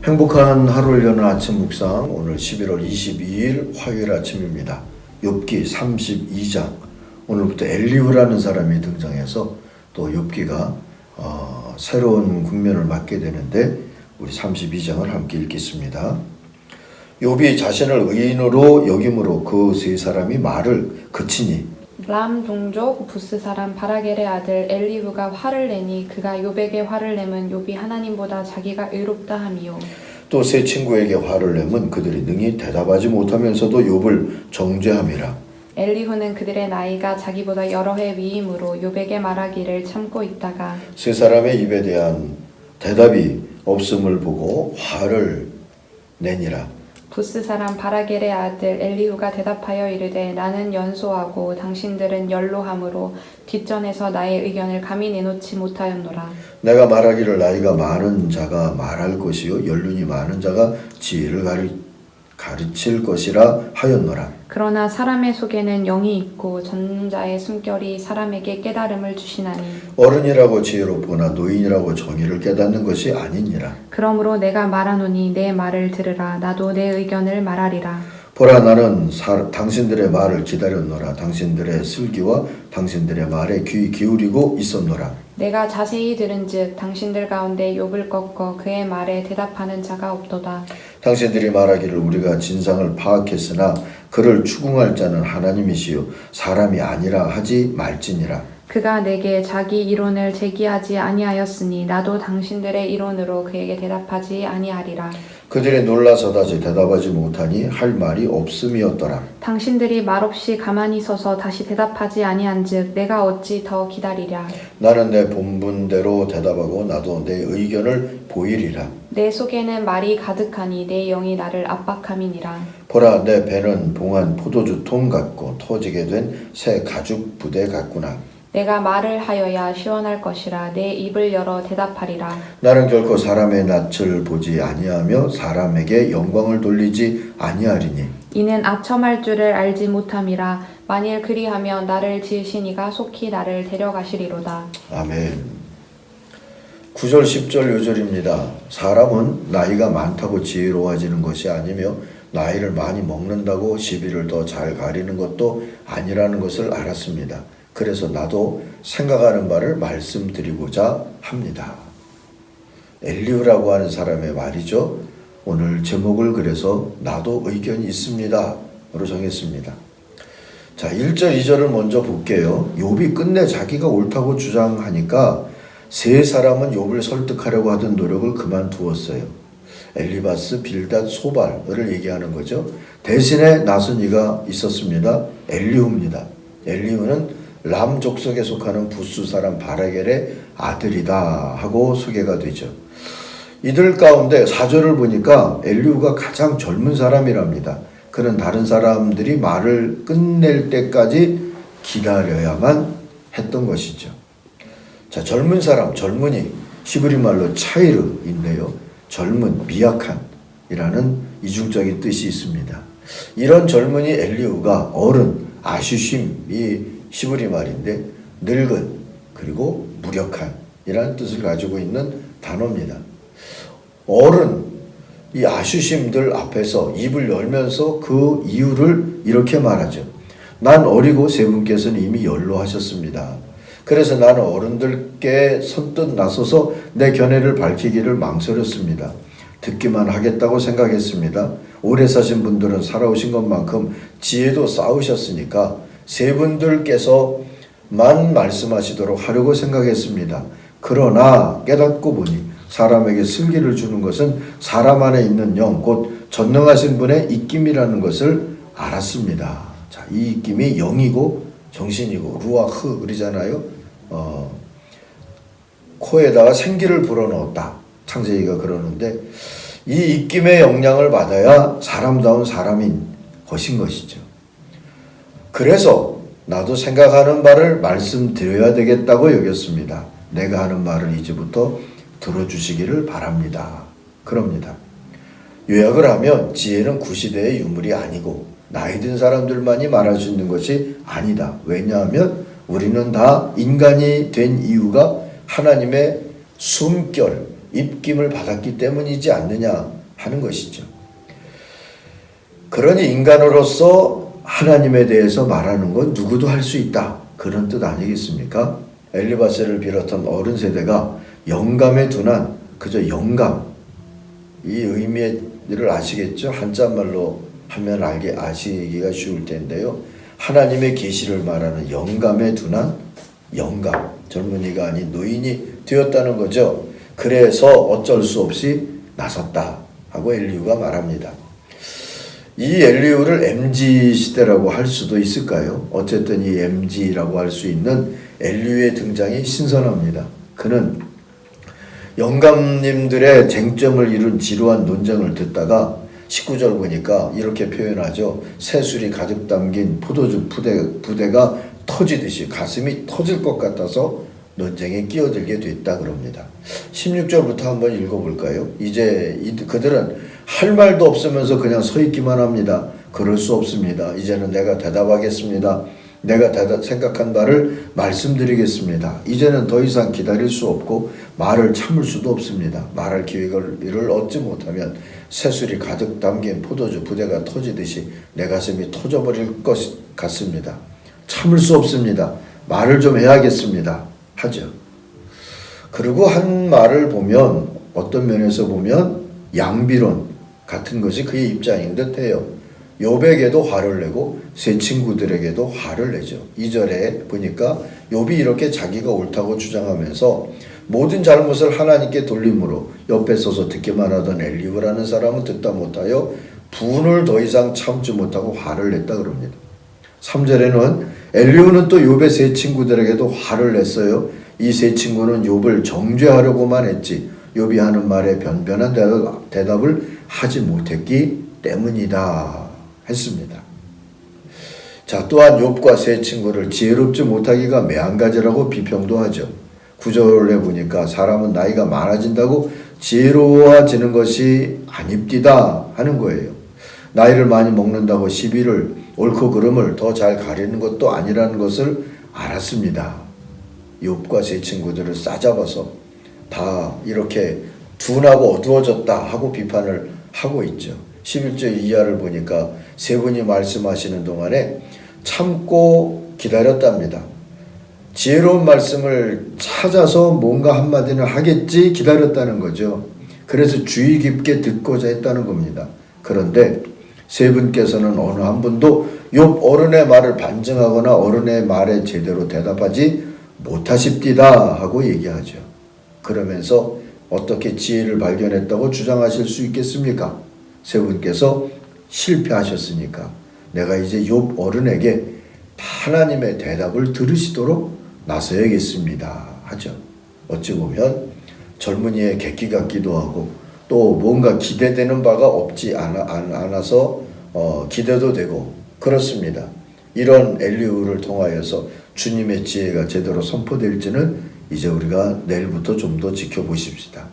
행복한 하루를 여는 아침 묵상, 오늘 11월 22일 화요일 아침입니다. 욥기 32장, 오늘부터 엘리후라는 사람이 등장해서 또 욥기가 새로운 국면을 맞게 되는데 우리 32장을 함께 읽겠습니다. 욥이 자신을 의인으로 여김으로 그 세 사람이 말을 그치니 람 동족 부스 사람 바라겔의 아들 엘리후가 화를 내니 그가 욥에게 화를 내면 욥이 하나님보다 자기가 의롭다 함이요. 또 세 친구에게 화를 내면 그들이 능히 대답하지 못하면서도 욥을 정죄함이라. 엘리후는 그들의 나이가 자기보다 여러 해 위임으로 욥에게 말하기를 참고 있다가 세 사람의 입에 대한 대답이 없음을 보고 화를 내니라. 부스 사람 바라겔의 아들 엘리후가 대답하여 이르되 나는 연소하고 당신들은 연로함으로 뒷전에서 나의 의견을 감히 내놓지 못하였노라. 내가 말하기를 나이가 많은 자가 말할 것이요 연륜이 많은 자가 지혜를 가르칠 것이라 하였노라. 그러나 사람의 속에는 영이 있고 전자의 숨결이 사람에게 깨달음을 주시나니 어른이라고 지혜롭거나 노인이라고 정의를 깨닫는 것이 아니니라. 그러므로 내가 말하노니 내 말을 들으라. 나도 내 의견을 말하리라. 보라, 나는 당신들의 말을 기다렸노라. 당신들의 슬기와 당신들의 말에 귀 기울이고 있었노라. 내가 자세히 들은즉 당신들 가운데 욥을 꺾어 그의 말에 대답하는 자가 없도다. 당신들이 말하기를 우리가 진상을 파악했으나 그를 추궁할 자는 하나님이시요 사람이 아니라 하지 말지니라. 그가 내게 자기 이론을 제기하지 아니하였으니 나도 당신들의 이론으로 그에게 대답하지 아니하리라. 그들이 놀라서다지 대답하지 못하니 할 말이 없음이었더라. 당신들이 말없이 가만히 서서 다시 대답하지 아니한즉 내가 어찌 더 기다리랴. 나는 내 본분대로 대답하고 나도 내 의견을 보이리라. 내 속에는 말이 가득하니 내 영이 나를 압박함이니라. 보라, 내 배는 봉한 포도주 통 같고 터지게 된 새 가죽 부대 같구나. 내가 말을 하여야 시원할 것이라. 내 입을 열어 대답하리라. 나는 결코 사람의 낯을 보지 아니하며 사람에게 영광을 돌리지 아니하리니 이는 아첨할 줄을 알지 못함이라. 만일 그리하면 나를 지으신 이가 속히 나를 데려가시리로다. 아멘. 9절 10절 요절입니다. 사람은 나이가 많다고 지혜로워지는 것이 아니며 나이를 많이 먹는다고 시비를 더 잘 가리는 것도 아니라는 것을 알았습니다. 그래서 나도 생각하는 바를 말씀드리고자 합니다. 엘리후라고 하는 사람의 말이죠. 오늘 제목을 그래서 나도 의견이 있습니다 로 정했습니다. 자, 1절 2절을 먼저 볼게요. 욥이 끝내 자기가 옳다고 주장하니까 세 사람은 욥을 설득하려고 하던 노력을 그만두었어요. 엘리바스, 빌닷, 소발을 얘기하는 거죠. 대신에 나선 이가 있었습니다. 엘리후입니다. 엘리후는 람 족속에 속하는 부스 사람 바라겔의 아들이다 하고 소개가 되죠. 이들 가운데 4절을 보니까 엘리후가 가장 젊은 사람이랍니다. 그는 다른 사람들이 말을 끝낼 때까지 기다려야만 했던 것이죠. 자, 젊은 사람, 젊은이, 히브리 말로 차이르인데요. 젊은, 미약한 이라는 이중적인 뜻이 있습니다. 이런 젊은이 엘리후가 어른, 아슈심이 히브리 말인데 늙은 그리고 무력한 이라는 뜻을 가지고 있는 단어입니다. 어른, 이 아슈심들 앞에서 입을 열면서 그 이유를 이렇게 말하죠. 난 어리고 세 분께서는 이미 연로하셨습니다. 그래서 나는 어른들께 선뜻 나서서 내 견해를 밝히기를 망설였습니다. 듣기만 하겠다고 생각했습니다. 오래 사신 분들은 살아오신 것만큼 지혜도 쌓으셨으니까 세 분들께서만 말씀하시도록 하려고 생각했습니다. 그러나 깨닫고 보니 사람에게 슬기를 주는 것은 사람 안에 있는 영, 곧 전능하신 분의 입김이라는 것을 알았습니다. 자, 이 입김이 영이고 정신이고 루아흐 그러잖아요. 코에다가 생기를 불어넣었다. 창세기가 그러는데 이 입김의 영향을 받아야 사람다운 사람인 것인 것이죠. 그래서 나도 생각하는 바를 말씀드려야 되겠다고 여겼습니다. 내가 하는 말을 이제부터 들어주시기를 바랍니다. 그럽니다. 요약을 하면 지혜는 구시대의 유물이 아니고 나이 든 사람들만이 말할 수 있는 것이 아니다. 왜냐하면 우리는 다 인간이 된 이유가 하나님의 숨결, 입김을 받았기 때문이지 않느냐 하는 것이죠. 그러니 인간으로서 하나님에 대해서 말하는 건 누구도 할 수 있다, 그런 뜻 아니겠습니까? 엘리바세를 비롯한 어른 세대가 영감에 둔한, 그저 영감, 이 의미를 아시겠죠? 한자말로 하면 아시기가 쉬울 텐데요. 하나님의 계시를 말하는 영감에 둔한 영감, 젊은이가 아닌 노인이 되었다는 거죠. 그래서 어쩔 수 없이 나섰다 하고 엘리후가 말합니다. 이 엘리후를 MZ 시대라고 할 수도 있을까요? 어쨌든 이 MZ라고 할 수 있는 엘리후의 등장이 신선합니다. 그는 영감님들의 쟁점을 이룬 지루한 논쟁을 듣다가 19절 보니까 이렇게 표현하죠. 새술이 가득 담긴 포도주 부대가 터지듯이 가슴이 터질 것 같아서 논쟁에 끼어들게 됐다 그럽니다. 16절부터 한번 읽어볼까요? 이제 그들은 할 말도 없으면서 그냥 서 있기만 합니다. 그럴 수 없습니다. 이제는 내가 대답하겠습니다. 내가 생각한 바를 말씀드리겠습니다. 이제는 더 이상 기다릴 수 없고 말을 참을 수도 없습니다. 말할 기회를 얻지 못하면 새술이 가득 담긴 포도주 부대가 터지듯이 내 가슴이 터져버릴 것 같습니다. 참을 수 없습니다. 말을 좀 해야겠습니다. 하죠. 그리고 한 말을 보면 어떤 면에서 보면 양비론 같은 것이 그의 입장인 듯해요. 욥에게도 화를 내고 세 친구들에게도 화를 내죠. 2절에 보니까 욥이 이렇게 자기가 옳다고 주장하면서 모든 잘못을 하나님께 돌림으로 옆에 서서 듣기만 하던 엘리후라는 사람은 듣다 못하여 분을 더 이상 참지 못하고 화를 냈다 그럽니다. 3절에는 엘리후는 또 욥의 세 친구들에게도 화를 냈어요. 이 세 친구는 욥을 정죄하려고만 했지 욥이 하는 말에 변변한 대답을 하지 못했기 때문이다 했습니다. 자, 또한 욥과 세 친구를 지혜롭지 못하기가 매한가지라고 비평도 하죠. 9절에 보니까 사람은 나이가 많아진다고 지혜로워지는 것이 아닙디다 하는 거예요. 나이를 많이 먹는다고 시비를 옳고 그름을 더 잘 가리는 것도 아니라는 것을 알았습니다. 욥과 세 친구들을 싸잡아서 다 이렇게 둔하고 어두워졌다 하고 비판을 하고 있죠. 11절 이하를 보니까 세 분이 말씀하시는 동안에 참고 기다렸답니다. 지혜로운 말씀을 찾아서 뭔가 한마디는 하겠지 기다렸다는 거죠. 그래서 주의 깊게 듣고자 했다는 겁니다. 그런데 세 분께서는 어느 한 분도 욥 어른의 말을 반증하거나 어른의 말에 제대로 대답하지 못하십디다 하고 얘기하죠. 그러면서 어떻게 지혜를 발견했다고 주장하실 수 있겠습니까? 세 분께서 실패하셨으니까 내가 이제 욥 어른에게 하나님의 대답을 들으시도록 나서야겠습니다 하죠. 어찌 보면 젊은이의 객기 같기도 하고 또 뭔가 기대되는 바가 없지 않아서 기대도 되고 그렇습니다. 이런 엘리후를 통하여서 주님의 지혜가 제대로 선포될지는 이제 우리가 내일부터 좀 더 지켜보십시다.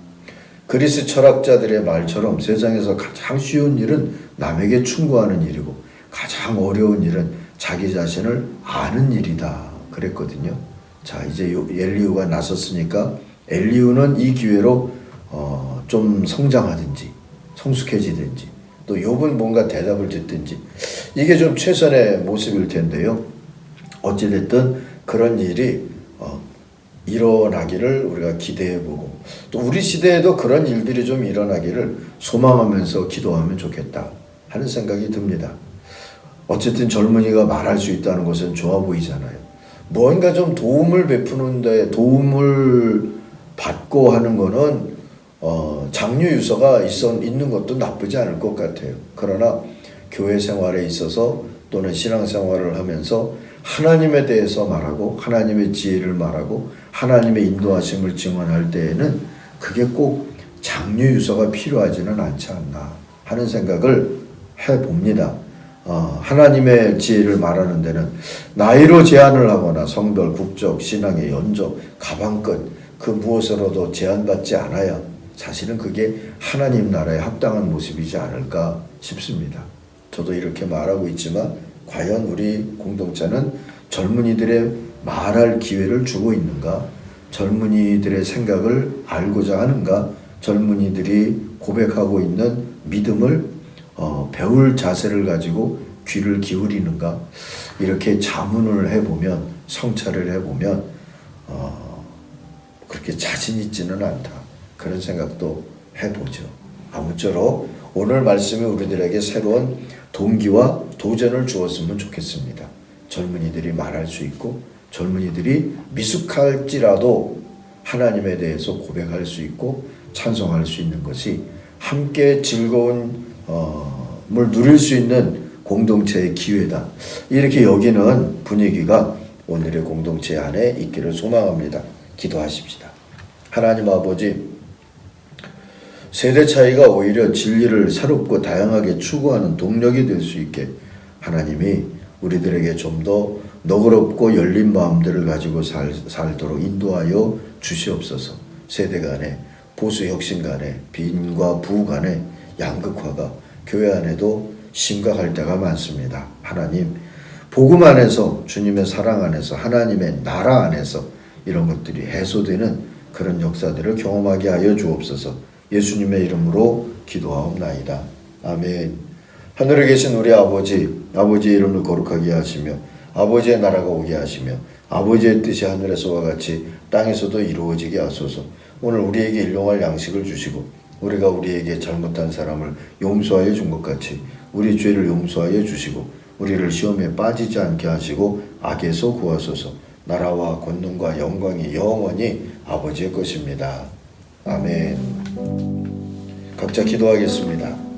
그리스 철학자들의 말처럼 세상에서 가장 쉬운 일은 남에게 충고하는 일이고 가장 어려운 일은 자기 자신을 아는 일이다 그랬거든요. 자, 이제 엘리후가 나섰으니까 엘리후는 이 기회로 좀 성장하든지 성숙해지든지 또 욥은 뭔가 대답을 듣든지 이게 좀 최선의 모습일 텐데요. 어찌됐든 그런 일이 일어나기를 우리가 기대해보고 또 우리 시대에도 그런 일들이 좀 일어나기를 소망하면서 기도하면 좋겠다 하는 생각이 듭니다. 어쨌든 젊은이가 말할 수 있다는 것은 좋아 보이잖아요. 뭔가 좀 도움을 베푸는데 도움을 받고 하는 거는 장류 유서가 있는 것도 나쁘지 않을 것 같아요. 그러나 교회 생활에 있어서 또는 신앙생활을 하면서 하나님에 대해서 말하고 하나님의 지혜를 말하고 하나님의 인도하심을 증언할 때에는 그게 꼭 장류 유서가 필요하지는 않지 않나 하는 생각을 해봅니다. 하나님의 지혜를 말하는 데는 나이로 제한을 하거나 성별, 국적, 신앙의 연적, 가방끈 그 무엇으로도 제한받지 않아야 사실은 그게 하나님 나라에 합당한 모습이지 않을까 싶습니다. 저도 이렇게 말하고 있지만 과연 우리 공동체는 젊은이들의 말할 기회를 주고 있는가? 젊은이들의 생각을 알고자 하는가? 젊은이들이 고백하고 있는 믿음을 배울 자세를 가지고 귀를 기울이는가? 이렇게 자문을 해보면, 성찰을 해보면 그렇게 자신 있지는 않다. 그런 생각도 해보죠. 아무쪼록 오늘 말씀이 우리들에게 새로운 동기와 도전을 주었으면 좋겠습니다. 젊은이들이 말할 수 있고, 젊은이들이 미숙할지라도 하나님에 대해서 고백할 수 있고 찬송할 수 있는 것이 함께 즐거운 을 누릴 수 있는 공동체의 기회다. 이렇게 여기는 분위기가 오늘의 공동체 안에 있기를 소망합니다. 기도하십시다. 하나님 아버지, 세대 차이가 오히려 진리를 새롭고 다양하게 추구하는 동력이 될 수 있게 하나님이 우리들에게 좀 더 너그럽고 열린 마음들을 가지고 살도록 인도하여 주시옵소서. 세대 간에, 보수 혁신 간에, 빈과 부 간에 양극화가 교회 안에도 심각할 때가 많습니다. 하나님, 복음 안에서, 주님의 사랑 안에서, 하나님의 나라 안에서 이런 것들이 해소되는 그런 역사들을 경험하게 하여 주옵소서. 예수님의 이름으로 기도하옵나이다. 아멘. 하늘에 계신 우리 아버지, 아버지의 이름을 거룩하게 하시며 아버지의 나라가 오게 하시며 아버지의 뜻이 하늘에서와 같이 땅에서도 이루어지게 하소서. 오늘 우리에게 일용할 양식을 주시고 우리가 우리에게 잘못한 사람을 용서하여 준 것 같이 우리 죄를 용서하여 주시고 우리를 시험에 빠지지 않게 하시고 악에서 구하소서. 나라와 권능과 영광이 영원히 아버지의 것입니다. 아멘. 각자 기도하겠습니다.